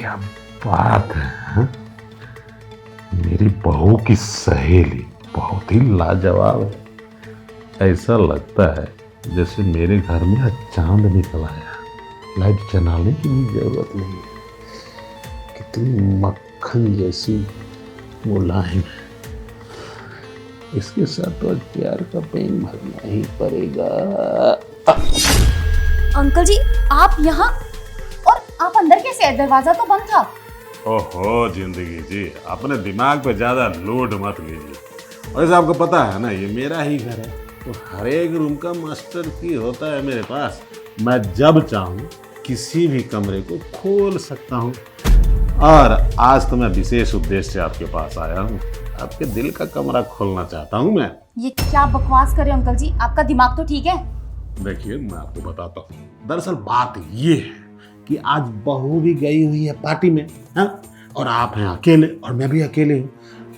क्या बात है हा? मेरी बहू की सहेली बहुत ही लाजवाब है। ऐसा लगता है जैसे मेरे घर में आज चांद निकल आया। लाइट जलाने की भी जरूरत नहीं है। कितनी मक्खन जैसी मुलायम है। इसके साथ तो आज प्यार का पेन भरना ही पड़ेगा। अंकल जी आप यहाँ, और आप अंदर कैसे आए? दरवाजा तो बंद था। ओहो जिंदगी जी, अपने दिमाग पे ज्यादा लोड मत लीजिए। वैसे आपको पता है ना, ये मेरा ही घर है, तो हर एक रूम का मास्टर की होता है मेरे पास। मैं जब चाहूँ किसी भी कमरे को खोल सकता हूँ। और आज तो मैं विशेष उद्देश्य से आपके पास आया हूँ। आपके दिल का कमरा खोलना चाहता हूँ मैं। ये क्या बकवास कर रहे हो अंकल जी? आपका दिमाग तो ठीक है? देखिए मैं आपको बताता हूँ। दरअसल बात ये है कि आज बहू भी गई हुई है पार्टी में, हाँ? और आप हैं अकेले और मैं भी अकेले हूँ।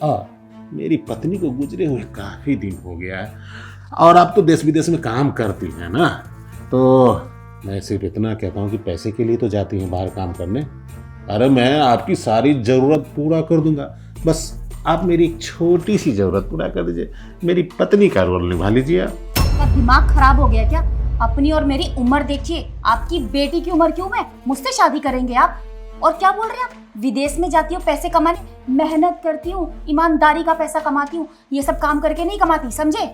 और मेरी पत्नी को गुजरे हुए काफी दिन हो गया है। और आप तो देश विदेश में काम करती हैं ना, तो मैं सिर्फ इतना कहता हूँ कि पैसे के लिए तो जाती हैं बाहर काम करने। अरे मैं आपकी सारी जरूरत पूरा कर दूंगा, बस आप मेरी एक छोटी सी जरूरत पूरा कर दीजिए। मेरी पत्नी का रोल निभा लीजिए आप। आपका दिमाग खराब हो गया क्या? अपनी और मेरी उम्र देखिए। आपकी बेटी की उम्र क्यों मैं? मुझसे शादी करेंगे आप? और क्या बोल रहे हैं आप? विदेश में जाती हूँ पैसे कमाने, मेहनत करती हूँ, ईमानदारी का पैसा कमाती हूँ। ये सब काम करके नहीं कमाती, समझे?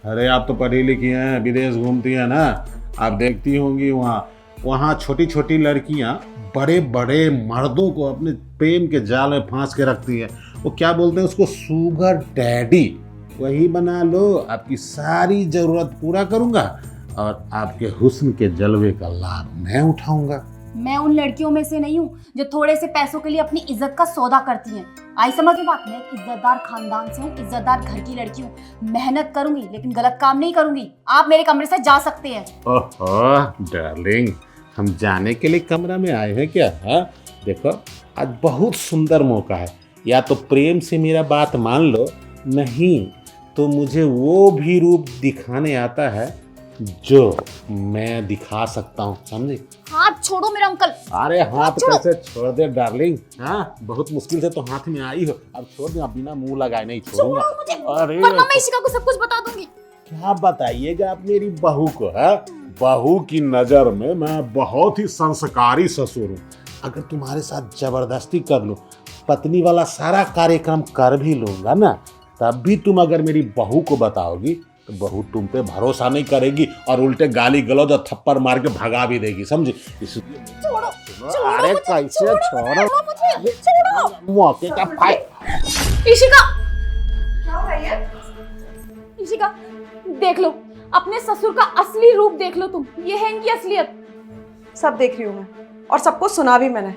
अरे आप तो पढ़ी लिखी हैं, विदेश घूमती हैं ना, आप देखती होंगी वहाँ छोटी छोटी लड़कियाँ बड़े बड़े मर्दों को अपने प्रेम के जाल में फांस के रखती है। वो क्या बोलते हैं उसको, सुगर डैडी। वही बना लो, आपकी सारी जरूरत पूरा करूंगा और आपके हुस्न के जलवे का लाभ मैं उठाऊंगा। मैं उन लड़कियों में से नहीं हूँ जो थोड़े से पैसों के लिए अपनी इज्जत का सौदा करती हैं। आई समझ में बात? मैं एक इज्जतदार खानदान से हूँ, इज्जतदार घर की लड़की हूँ। मेहनत करूंगी लेकिन गलत काम नहीं करूंगी। आप मेरे कमरे से जा सकते हैं। ओहो डार्लिंग, हम जाने के लिए कमरा में आए हैं क्या? हाँ देखो, आज बहुत सुंदर मौका है। या तो प्रेम से मेरा बात मान लो, नहीं तो मुझे वो भी रूप दिखाने आता है जो मैं दिखा सकता हूँ, समझे? हाथ छोड़ो मेरा अंकल। अरे हाथ कैसे छोड़ दे डार्लिंग? हाँ बहुत मुश्किल से तो हाथ में आई हो, अब छोड़ दे। अब बिना मुंह लगाए नहीं छोड़ूंगा। अरे वरना मैं इशिका को सब कुछ बता दूंगी। क्या बताइएगा आप मेरी बहू को? है बहू की नजर में मैं बहुत ही संस्कारी ससुर हूँ। अगर तुम्हारे साथ जबरदस्ती कर लूं, पत्नी वाला सारा कार्यक्रम कर भी लूंगा ना, तब भी तुम अगर मेरी बहू को बताओगी तो बहू तुम पे भरोसा नहीं करेगी और उल्टे गाली गलौज और थप्पड़ मार के भगा भी देगी, समझी? इसलिए अरे कैसे छोड़ो, मौके का फायदा। इशिका, क्या हो रही है? इशिका देख लो, अपने ससुर का असली रूप देख लो तुम। ये है इनकी असलियत। सब देख रही हूँ मैं और सबको सुना भी मैंने।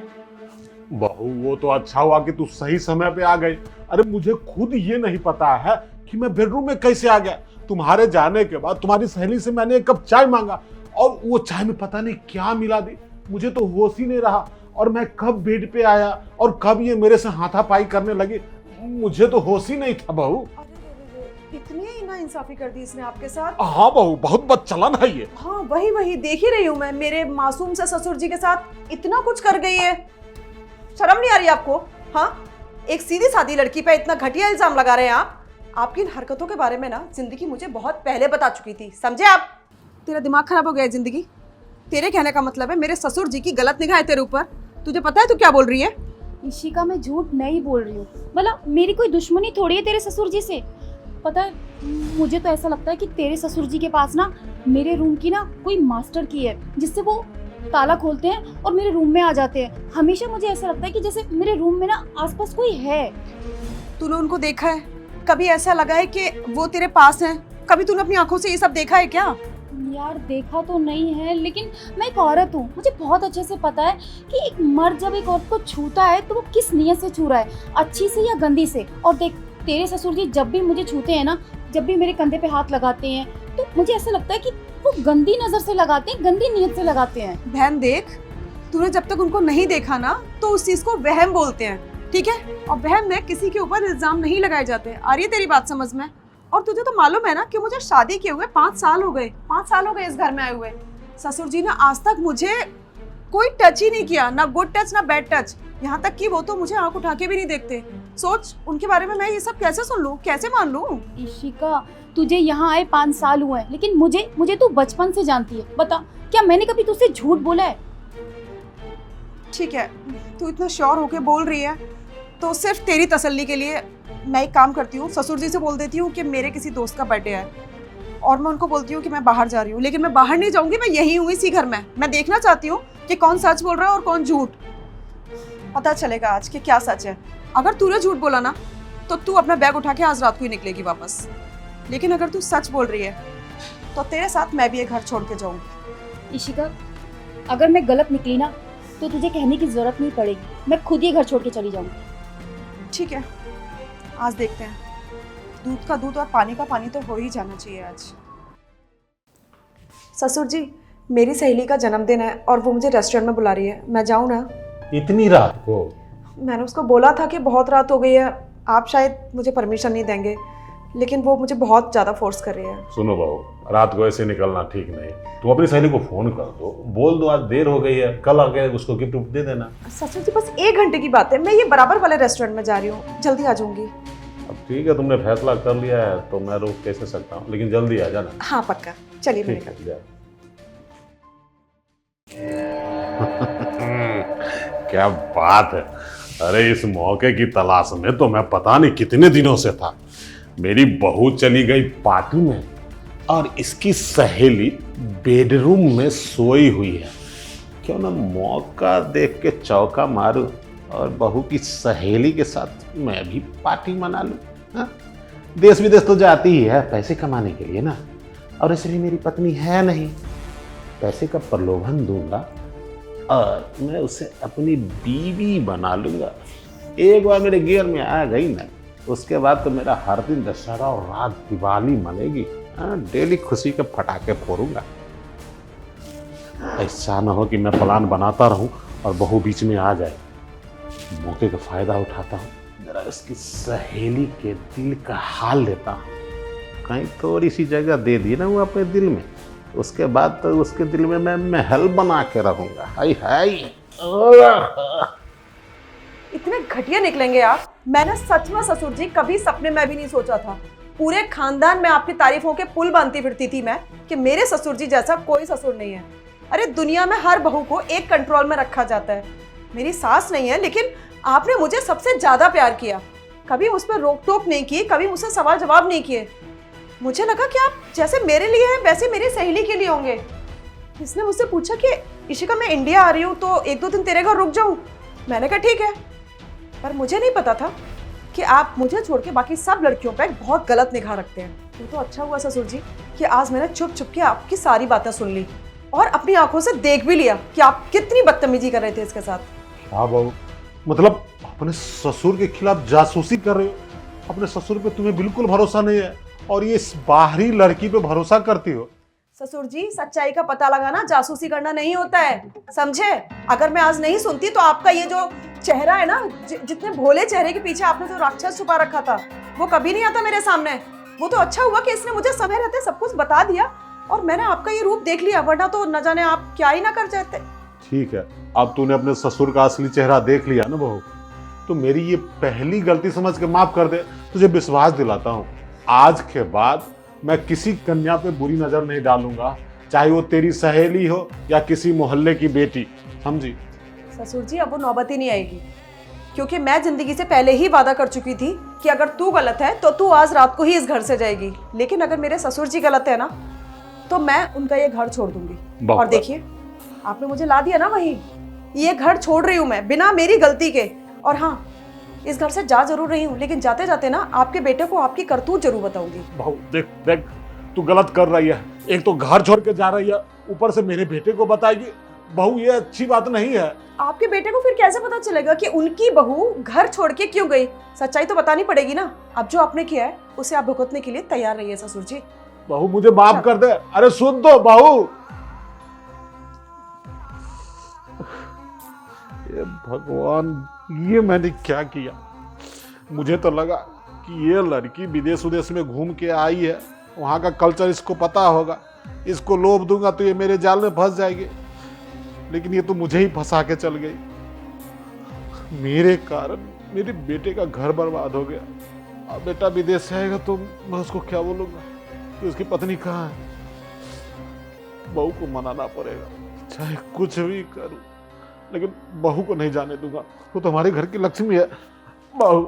बहू वो तो अच्छा हुआ कि तू सही समय पे आ गई। अरे मुझे खुद ये नहीं पता है कि मैं बेडरूम में कैसे आ गया। तुम्हारे जाने के बाद तुम्हारी सहेली से मैंने एक कप चाय मांगा और वो चाय में पता नहीं क्या मिला दी। मुझे तो होश ही नहीं रहा और मैं कब बेड पे आया और कब ये मेरे से हाथापाई करने लगी, मुझे तो होश ही नहीं था बहू। इतनी नाइंसाफी कर दी इसने आपके साथ? हाँ बहू, बहुत बदचलन है ये। हाँ वही देख ही रही हूँ मैं। मेरे मासूम से ससुर जी के साथ इतना कुछ कर गई है। शर्म नहीं आ रही आपको? हाँ, एक सीधी सादी लड़की पे इतना घटिया इल्जाम लगा रहे हैं आप। आपकी इन हरकतों के बारे में ना जिंदगी मुझे बहुत पहले बता चुकी थी, समझे आप? तेरा दिमाग खराब हो गया है जिंदगी। तेरे कहने का मतलब है मेरे ससुर जी की गलत निगाह है तेरे ऊपर। तुझे पता है तू क्या बोल रही है? इशिका मैं झूठ नहीं बोल रही हूँ। मतलब मेरी कोई दुश्मनी थोड़ी है तेरे ससुर जी से। पता है, मुझे तो ऐसा लगता है कि तेरे ससुर जी के पास ना मेरे रूम की ना कोई मास्टर की है, जिससे वो ताला खोलते हैं और मेरे रूम में आ जाते हैं। हमेशा मुझे ऐसा लगता है कि जैसे मेरे रूम में ना आसपास कोई है। तूने उनको देखा है? कभी ऐसा लगा है कि वो तेरे पास हैं? कभी तूने अपनी आंखों से ये सब देखा है क्या? यार देखा तो नहीं है, लेकिन मैं एक औरत हूँ, मुझे बहुत अच्छे से पता है कि एक मर्द जब एक औरत को छूता है तो वो किस नियत से छू रहा है, अच्छी से या गंदी से। और देख तेरे ससुर जी जब भी मुझे छूते हैं ना, जब भी मेरे कंधे पे हाथ लगाते हैं, तो मुझे ऐसा लगता है कि वो गंदी नजर से लगाते हैं, गंदी नियत से लगाते हैं। बहन देख, तूने जब तक उनको नहीं देखा ना तो उस चीज को वहम बोलते हैं, ठीक है? और वहम में किसी के ऊपर इल्जाम नहीं लगाए जाते। आ रही है तेरी बात समझ में? और तुझे तो मालूम है ना कि मुझे शादी किए हुए 5 साल हो गए। 5 साल हो गए इस घर में आए हुए। ससुर जी ने आज तक मुझे कोई टच ही नहीं किया, ना गुड टच ना बैड टच। यहाँ तक कि वो तो मुझे आंख उठा के भी नहीं देखते। सोच, उनके बारे में मैं ये सब कैसे सुन लूँ, कैसे मान लूँ? इशिका, तुझे यहाँ आए 5 साल हुए हैं, लेकिन मुझे तू बचपन से जानती है। बता, क्या मैंने कभी तुझसे झूठ बोला है? ठीक है, तू इतना श्योर होके बोल रही है तो सिर्फ तेरी तसल्ली के लिए मैं एक काम करती हूँ, ससुर जी से बोल देती हूँ कि मेरे किसी दोस्त का बर्थडे है और मैं उनको बोलती हूँ कि मैं बाहर जा रही हूँ। लेकिन मैं बाहर नहीं जाऊंगी, मैं यही हूँ इसी घर में। मैं देखना चाहती हूँ कि कौन सच बोल रहा है और कौन झूठ। पता चलेगा आज कि क्या सच है। अगर तूने झूठ बोला ना तो तू अपना बैग उठा के आज रात को ही निकलेगी वापस। लेकिन अगर तू सच बोल रही है तो तेरे साथ मैं भी ये घर छोड़ के जाऊंगी। इशिका, अगर मैं गलत निकली ना तो तुझे कहने की जरूरत नहीं पड़ेगी, मैं खुद ये घर छोड़ के चली जाऊंगी। ठीक है, आज देखते हैं। दूध का दूध और पानी का पानी तो हो ही जाना चाहिए आज। ससुर जी, मेरी सहेली का जन्मदिन है और वो मुझे रेस्टोरेंट में बुला रही है। मैं जाऊँ ना? इतनी रात को? मैंने उसको बोला था कि बहुत रात हो गई है, आप शायद मुझे परमिशन नहीं देंगे, लेकिन वो मुझे बहुत ज़्यादा फोर्स कर रही है। सुनो बहू, रात को ऐसे निकलना ठीक नहीं। तुम अपनी सहेली को फोन कर दो, बोल दो आज देर हो गई है, कल आके उसको गिफ्ट दे देना। ससुर जी, बस 1 घंटे की बात है, मैं ये बराबर वाले रेस्टोरेंट में जा रही हूँ, जल्दी आ जाऊंगी। अब ठीक है, तुमने फैसला कर लिया है तो मैं रोक कैसे सकता हूँ, लेकिन जल्दी आ जाना। हाँ पक्का, चलिए मेरे ठीक घर। है, क्या बात है। अरे इस मौके की तलाश में तो मैं पता नहीं कितने दिनों से था। मेरी बहू चली गई पार्टी में और इसकी सहेली बेडरूम में सोई हुई है। क्यों ना मौका देख के चौका मारूं और बहू की सहेली के साथ मैं भी पार्टी मना लूं। हाँ? देश विदेश तो जाती ही है पैसे कमाने के लिए ना, और इसलिए मेरी पत्नी है नहीं। पैसे का प्रलोभन दूंगा और मैं उसे अपनी बीवी बना लूंगा। एक बार मेरे गियर में आ गई ना, उसके बाद तो मेरा हर दिन दशहरा और रात दिवाली मनेगी। डेली खुशी के पटाखे फोड़ूंगा। ऐसा ना हो कि मैं प्लान बनाता रहूं और बहू बीच में आ जाए। मौके का फायदा उठाता हूँ, जरा इसकी सहेली के दिल का हाल लेता हूँ। कहीं थोड़ी सी जगह दे दी ना वो अपने दिल में, उसके बाद तो उसके दिल में मैं महल बना के रहूंगा। हाय हाय, इतने घटिया निकलेंगे आप। मैंने सच में ससुर जी कभी सपने में भी नहीं सोचा था। पूरे खानदान में आपकी तारीफों के पुल बांधती फिरती थी मैं कि मेरे ससुर जी जैसा कोई ससुर नहीं है। अरे दुनिया में हर बहू को एक कंट्रोल में रखा जाता है। मेरी सास नहीं है, लेकिन आपने मुझे सबसे ज्यादा प्यार किया। कभी मुझ पर रोक टोक नहीं की, कभी मुझसे सवाल जवाब नहीं किए। मुझे लगा कि आप जैसे मेरे लिए हैं वैसे मेरी सहेली के लिए होंगे। इसने मुझसे पूछा कि इशिका मैं इंडिया आ रही हूँ तो 1-2 दिन तेरे घर रुक जाऊँ। मैंने कहा ठीक है, पर मुझे नहीं पता था कि आप मुझे छोड़ के बाकी सब लड़कियों पर बहुत गलत निगाह रखते हैं। ये तो अच्छा हुआ ससुर जी कि आज मैंने चुप चुप के आपकी सारी बातें सुन ली और अपनी आंखों से देख भी लिया कि आप कितनी बदतमीजी कर रहे थे इसके साथ। हाँ बहू, मतलब अपने ससुर के खिलाफ जासूसी कर रहे हो। अपने ससुर पे तुम्हें बिल्कुल भरोसा नहीं है और ये इस बाहरी लड़की पे भरोसा करती हो। ससुर जी, सच्चाई का पता लगाना जासूसी करना नहीं होता है, समझे? अगर मैं आज नहीं सुनती तो आपका ये जो चेहरा है ना, जितने भोले चेहरे के पीछे आपने जो राक्षस छुपा रखा था, वो कभी नहीं आता मेरे सामने। वो तो अच्छा हुआ कि इसने मुझे समय रहते सब कुछ बता दिया और मैंने आपका ये रूप देख लिया, वरना तो न जाने आप क्या ही ना कर जाते। ठीक है, अब तूने अपने ससुर का असली चेहरा देख लिया ना बहू, तो मेरी ये पहली गलती समझ के माफ कर दे। तुझे विश्वास दिलाता हूँ, आज के बाद मैं किसी कन्या पे बुरी नजर नहीं डालूंगा, चाहे वो तेरी सहेली हो या किसी मोहल्ले की बेटी, समझी? ससुर जी, अब वो नौबत ही नहीं आएगी, क्योंकि मैं जिंदगी से पहले ही वादा कर चुकी थी कि अगर तू गलत है तो तू आज रात को ही इस घर से जाएगी। लेकिन अगर मेरे ससुर जी गलत है ना तो मैं उनका ये घर छोड़ दूंगी। और देखिए, आपने मुझे ला दिया ना वहीं, ये घर छोड़ रही हूँ मैं बिना मेरी गलती के। और हाँ, इस घर से जा जरूर रही हूँ, लेकिन जाते जाते ना आपके बेटे को आपकी करतूत जरूर बताऊंगी। बहू देख देख, तू गलत कर रही है। एक तो घर छोड़ के जा रही है, ऊपर से मेरे बेटे को बताएगी। बहू, ये अच्छी बात नहीं है। आपके बेटे को फिर कैसे पता चलेगा कि उनकी बहू घर छोड़ के क्यों गई? सच्चाई तो बतानी पड़ेगी ना। अब जो आपने किया है उसे आप भुगतने के लिए तैयार रहिए ससुर जी। बहू मुझे माफ कर दे। अरे सुन तो बहू, ये भगवान, ये मैंने क्या किया? मुझे तो लगा कि ये लड़की विदेश उदेश में घूम के आई है, वहाँ का कल्चर इसको पता होगा, इसको लोभ दूंगा तो ये मेरे जाल में फंस जाएगी। लेकिन ये तो मुझे ही फंसा के चल गई। मेरे कारण मेरे बेटे का घर बर्बाद हो गया। अब बेटा विदेश से आएगा तो मैं उसको क्या बोलूंगा कि उसकी पत्नी कहाँ है? बहू को मनाना पड़ेगा, चाहे कुछ भी करूं, लेकिन बहू को नहीं जाने दूंगा। वो तो हमारे घर की लक्ष्मी है। बहू